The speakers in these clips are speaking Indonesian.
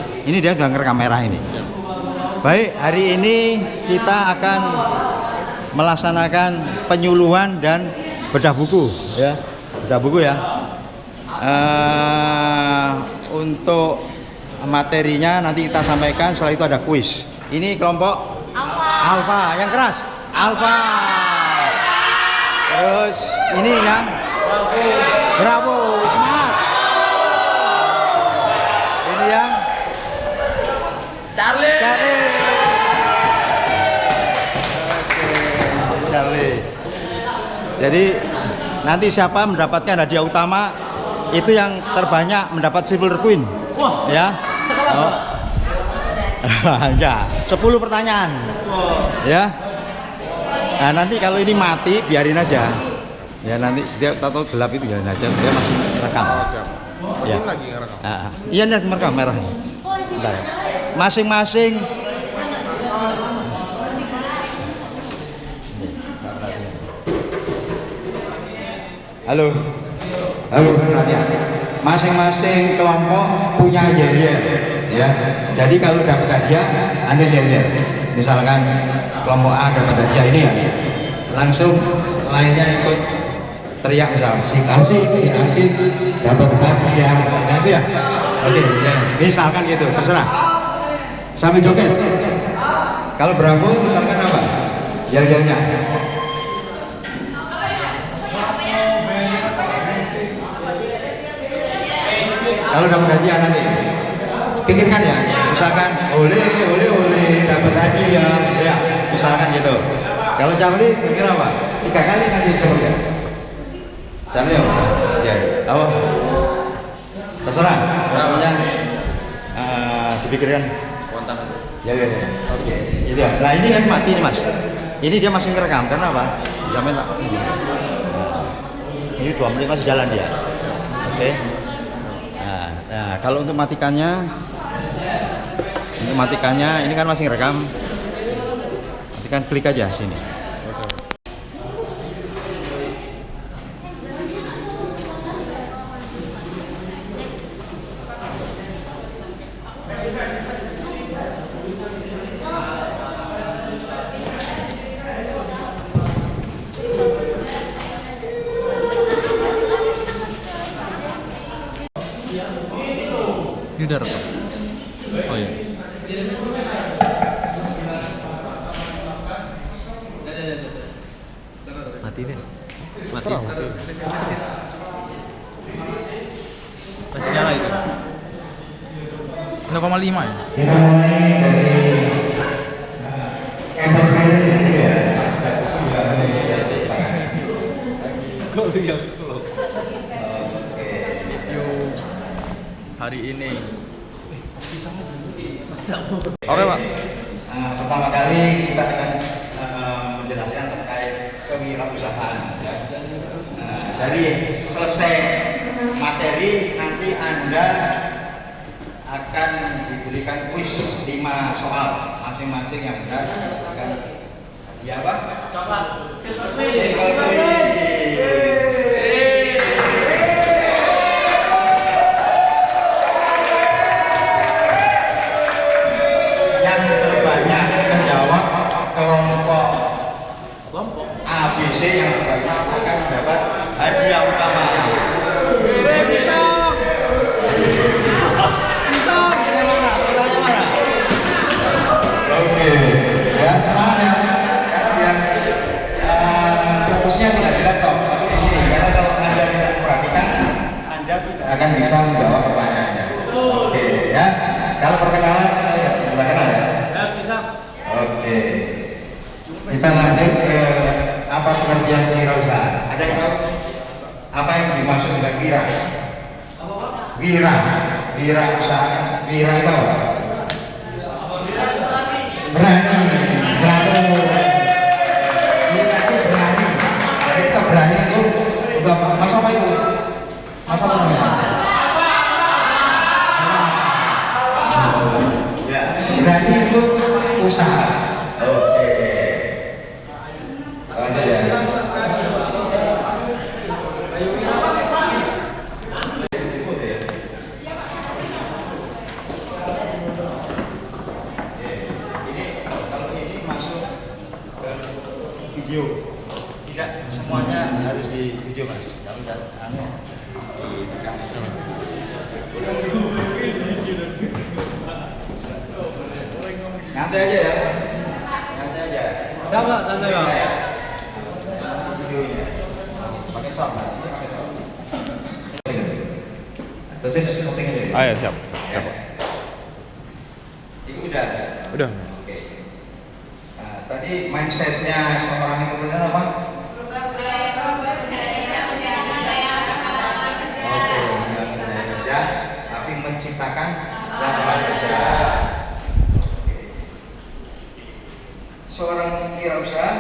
Ini dia udah ngerekam merah ini. Baik, hari ini kita akan melaksanakan penyuluhan dan bedah buku ya. Bedah buku ya. Untuk materinya nanti kita sampaikan, setelah itu ada kuis. Ini kelompok Alfa, yang keras. Alfa. Terus ini yang Bravo, semangat. Ini yang Charlie. Oke, Charlie. Jadi nanti siapa mendapatkan hadiah utama itu yang terbanyak mendapat Silver Queen. Wah, ya. Oh. Enggak, 10 pertanyaan. Ya. Nah, nanti kalau ini mati biarin aja. Ya nanti dia tahu gelap itu biarin aja, dia masih rekam. Ya. Lagi ngerekam. Iya nih merekam merah. Bentar ya. Masing-masing Halo. Halo, hati-hati. Masing-masing kelompok punya yel-yel ya. Jadi kalau dapat hadiah Anda yel-yel. Misalkan kelompok A dapat hadiah ini ya. Langsung lainnya ikut teriak misal si kasih dapat hadiah misalkan itu ya. Oke, ya. Misalkan gitu, terserah. Sambil joget. Kalau Bravo misalkan apa? Yel-yelnya. Kalau dapat hadiah nanti pikirkan ya, misalkan oleh dapat hadiah ya, misalkan gitu. Kalau Charlie kira apa? 3 kali nanti sebutnya. Charlie apa? Ya, apa? Terserah. Namanya dipikirkan. Kontak. Ya. Oke. Itu ya. Nah ini kan mati nih mas. Ini dia masih ngerekam karena apa? Jamin tak. Ini 2 menit masih jalan dia. Oke. Nah, kalau untuk matikannya ini kan masih ngerekam. Matikan, klik aja sini. Ini udah rekam. Oh iya. Mati deh. Mati. Masih nyala itu. 0,5 ya. Hari ini. Oke Pak. Pertama kali kita akan menjelaskan terkait kewirausahaan. Ya. Dari selesai materi nanti Anda akan diberikan kuis 5 soal masing-masing yang benar akan ya apa? Coklat. ABC yang terbanyak akan mendapat hadiah utama. Oke, ya tenang ya, karena fokusnya tidak di laptop, tapi di sini. Karena kalau Anda tidak perhatikan, Anda tidak akan bisa menjawab pertanyaannya. Oke, ya. Kalau perkenalan, sudah kenal ya? Ya, bisa. Oke, kita lanjut ke apa pengertian wirausahaan? Ada yang tahu apa yang dimaksud dengan wira? Wira usaha. Wira itu apa? Berani. Wira itu berani. Jadi kita berani itu untuk masa apa itu? Masa apa namanya? Berani itu usaha. video. Tidak semuanya harus di video mas. Kalau udah ditekan. Nanti aja ya. Nanti aja. Udah Pak, santai Pak. Videonya. Pakai sound lah. Berarti setting aja. Ayo siap. Ya. Itu udah. Udah. Oke. Nah, tadi mindsetnya seorang itu benar apa? Kerja, tapi menciptakan lapangan kerja. Seorang wirausaha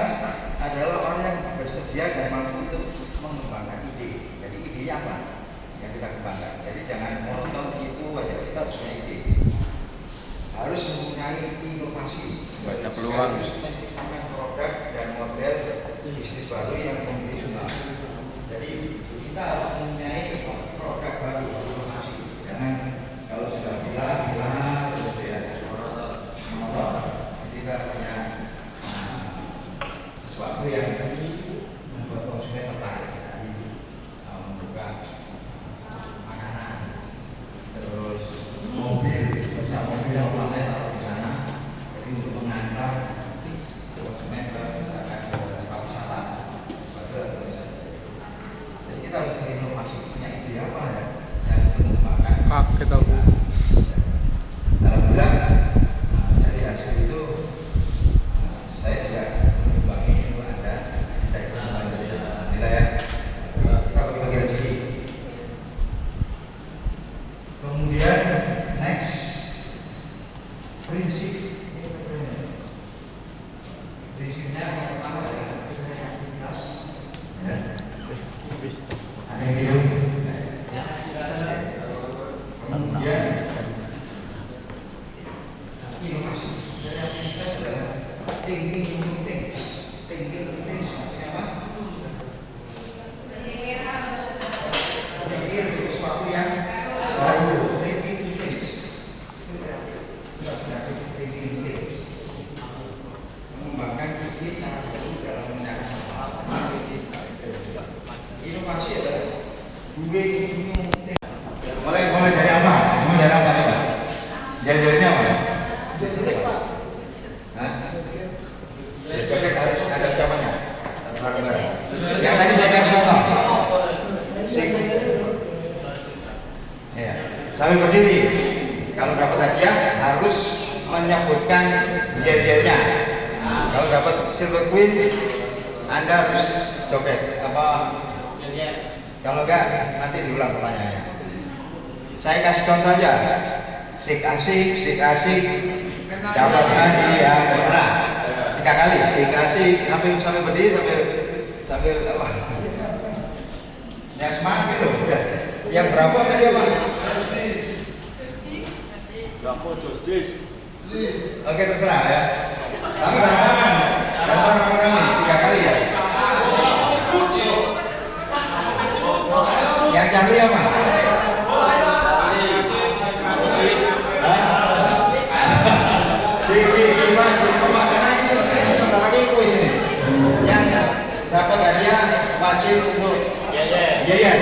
adalah orang yang bersedia dan mampu untuk mengembangkan ide. Jadi idenya apa yang kita kembangkan? Jadi jangan monoton itu aja, kita harus punya ide. Harus mempunyai inovasi. Banyak peluang. Harus menciptakan produk dan model bisnis baru yang memberi sumber. Jadi kita harus mempunyai produk baru, inovasi. Jangan kalau sudah bilang terus ya. Kita punya sesuatu yang membuat konsumen tertarik. Tadi membuka makanan, terus mobil, bersama mobil yang pakai taruh di sana, jadi untuk mengantar konsumen ke misalkan ke tempat wisata. Jadi kita harus berinovasi, punya ide apa ya yang mengembangkan. Kaget aku. Alhamdulillah dari hasil itu saya juga berbagi ilmu Anda. Saya berbagi nilai ya. Kita bagi-bagi rezeki. Kemudian next prinsip. Prinsipnya yang pertama adalah kreativitas. Ya. Ada yang bilang. Kemudian inovasi. Kreativitas adalah thinking new things. Thinking new things siapa? Berpikir sesuatu yang baru. Thinking new things. Thinking new things. Mengembangkan ide sangat baru dalam mencari masalah. Inovasi adalah doing new things. Mulai dari apa? Mulai dari apa coba? Jari-jarinya apa? Hah? Joget harus ada ucapannya. Bareng-bareng. Yang tadi saya kasih contoh. Sing. Ya. Sambil berdiri. Kalau dapat hadiah harus menyebutkan jari-jarinya. Kalau dapat silver queen, Anda harus joget. Apa? Kalau enggak, nanti diulang pertanyaannya. Saya kasih contoh aja. Sik asik, dapat hadiah, terserah. 3 kali, sik asik, sambil berdiri sambil apa? Ya semangat itu. Yang berapa tadi apa? Oke terserah ya. Tapi berapa rame? 3 kali ya. Yang cari apa? Sebentar lagi kuis ini. Yang dapat hadiah wajib untuk ya.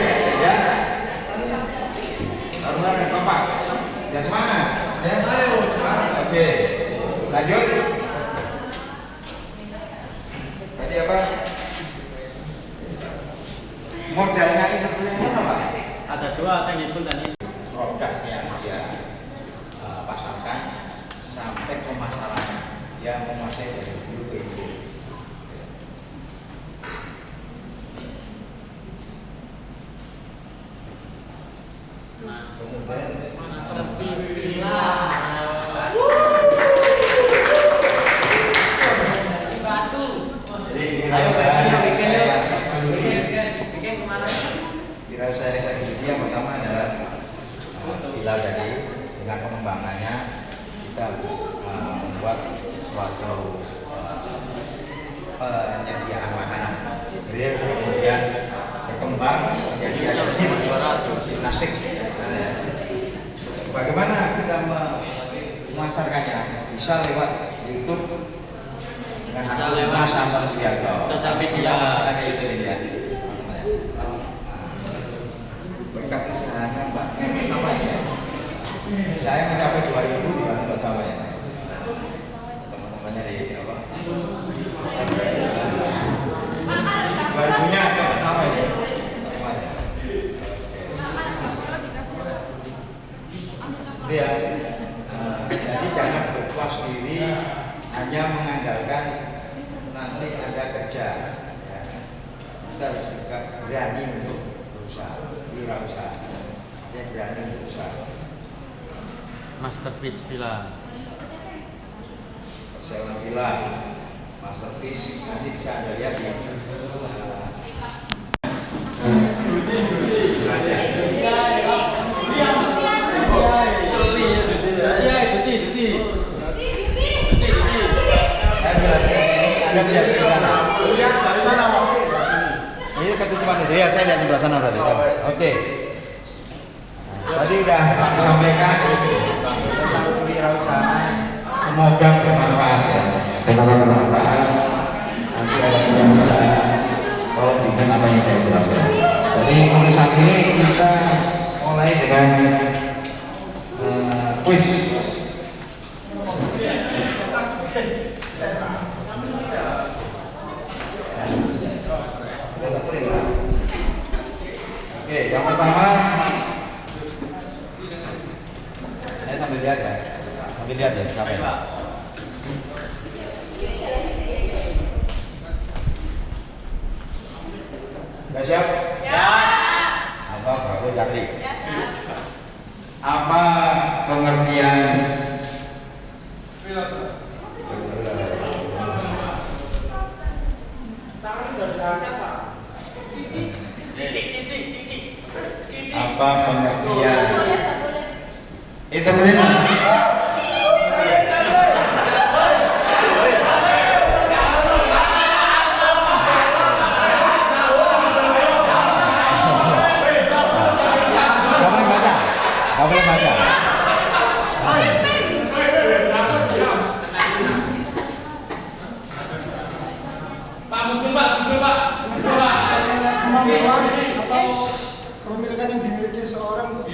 Harus kompak. Ya semangat. Ya. Oke. Lanjut. Tadi apa? Modalnya interpretasinya apa? Ada 2 kan itu dan itu. Produk yang dia pasarkan sampai pemasarannya yang menguasai dari dulu ke hilir. Saya yang pertama adalah bila tadi dengan pengembangannya kita membuat suatu penyediaan makanan. Jadi kemudian berkembang menjadi ada gimnastik. Bagaimana kita memasarkannya? Bisa lewat YouTube, dengan Bisa aku lewat Mas Anton Sugiarto. sosial Tapi kita media. masukkan ke itu ini ya. Berkat usahanya Mbak, sama ya. Saya mencapai 2000 di Batu Bersama ya. Teman-temannya di apa? 2000-nya sama ya. Ya, jadi jangan berpuas diri hanya mengandalkan nanti ada kerja. Ya. Kita harus juga berani untuk berusaha, wirausaha. Kita berani untuk berusaha. Masterpiece Villa. Saya bilang masterpiece nanti bisa Anda lihat di Anda melihat di sana. Ini ketutupan itu ya, saya lihat sebelah sana berarti. Oke. Tadi udah disampaikan tentang kewirausahaan. Semoga bermanfaat ya. Semoga bermanfaat. Nanti ada yang bisa tolong bikin apa yang saya jelaskan. Jadi untuk saat ini kita mulai dengan quiz. Oke, yang pertama saya sambil lihat ya, sampai. Sudah siap? Ya. Apa Bapak Jati? Ya, siap. Apa pengertian apa pengertian itu benar? Gak boleh baca. Kemampuan atau kepemilikan yang dimiliki seorang untuk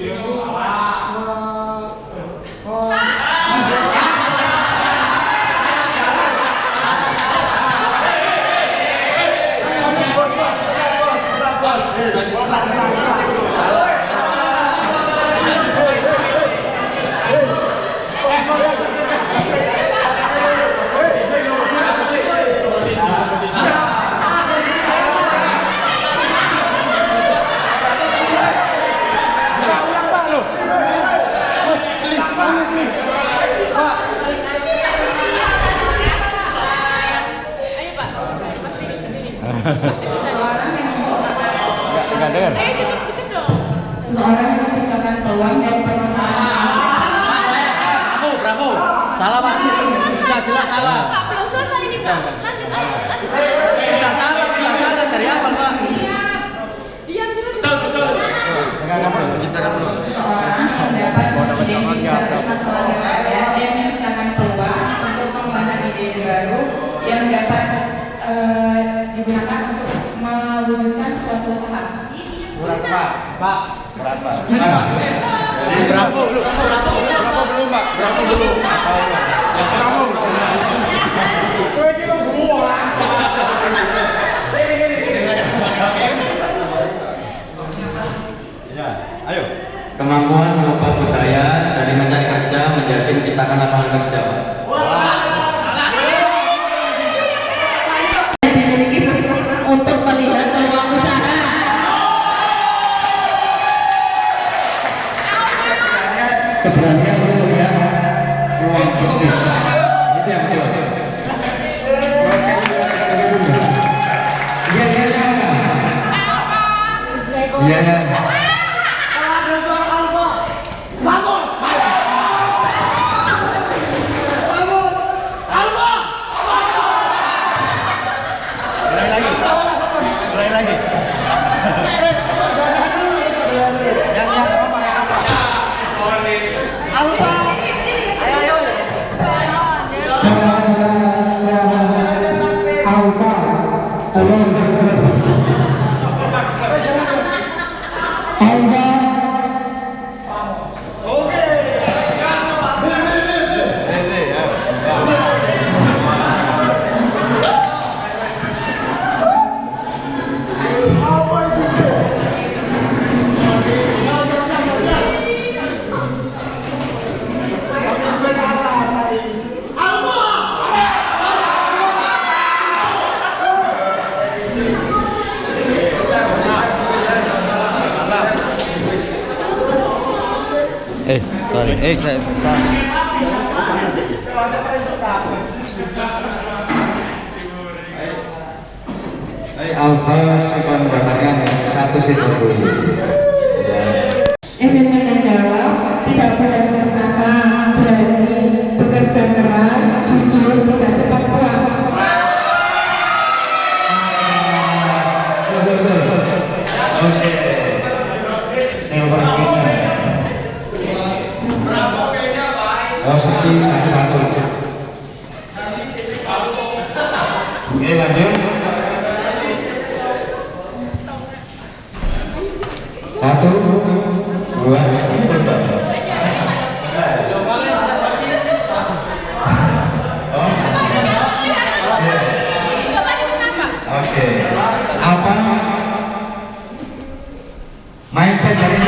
Enggak dengar. Seseorang yang menciptakan peluang dan permasalahan. Bravo. Salah Pak. Sudah jelas salah. Pak, belum selesai ini Pak. Lanjut. Sudah salah dari awal Pak. Diam dulu. Pegang apa? Menciptakan peluang. Seseorang dapat mengidentifikasi masalah yang ada dan menciptakan peluang untuk mengembangkan ide baru yang dapat digunakan untuk mewujudkan suatu usaha. Berat Pak. Pak. Berat Pak. Bravo belum Pak. Bravo belum. Ya, ayo. Kemampuan mengubah budaya dari mencari kerja menjadi menciptakan lapangan kerja. Dimiliki seseorang untuk melihat peluang usaha. Keberanian untuk melihat peluang bisnis. Alfa. Halo. Alfa. Sorry, saya salah. Alfa sudah mendapatkan satu set dulu. SMP Nanggala tidak boleh putus asa, berani, bekerja keras, jujur, tidak cepat puas. Oke. Silver kita. Posisi satu. Oke, lanjut. Satu, dua, oke. Apa mindset dari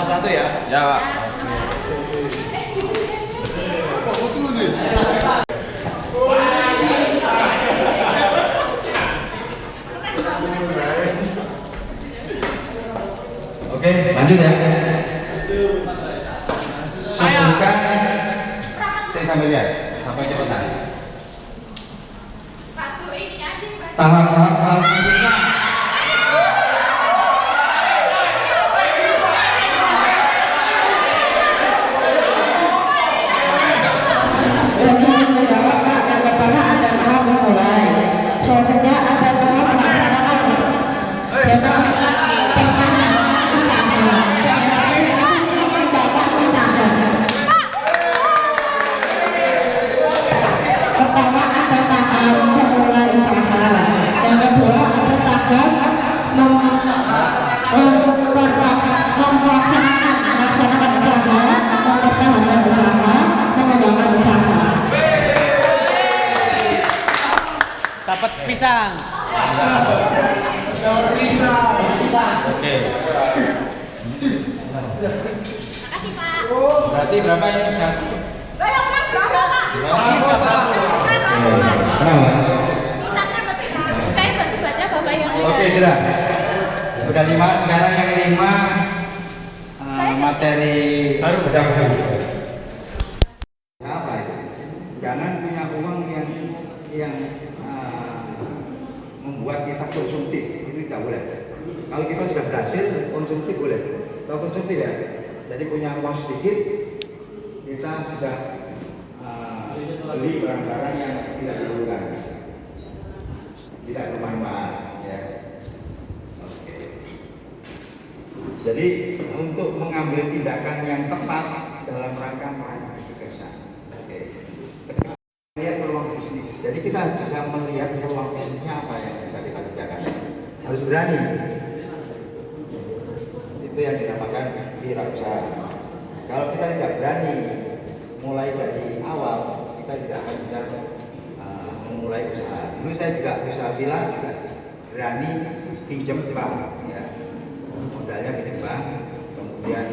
satu ya? Ya, Pak. Oke, lanjut ya. Sebutkan, saya sambil lihat, sampai cepetan. Tahap-tahap selanjutnya. Dapat pisang. Oke. Berarti berapa ini satu? Kenapa? Oke, sudah. Sudah 5, sekarang yang 5 materi baru. Apa itu? Jangan punya uang yang membuat kita konsumtif, itu tidak boleh. Kalau kita sudah berhasil konsumtif boleh. Tahu konsumtif ya? Jadi punya uang sedikit, kita sudah beli barang-barang yang tidak diperlukan, tidak bermanfaat. Ya. Oke. Jadi untuk mengambil tindakan yang tepat dalam rangka meraih kesuksesan. Oke. Lihat peluang bisnis. Jadi kita bisa melihat peluang bisnisnya apa yang bisa kita kerjakan. Harus berani. Itu yang dinamakan wirausaha. Kalau kita tidak berani, mulai dari dulu saya juga usaha villa juga berani pinjam bank ya, modalnya pinjam bank, kemudian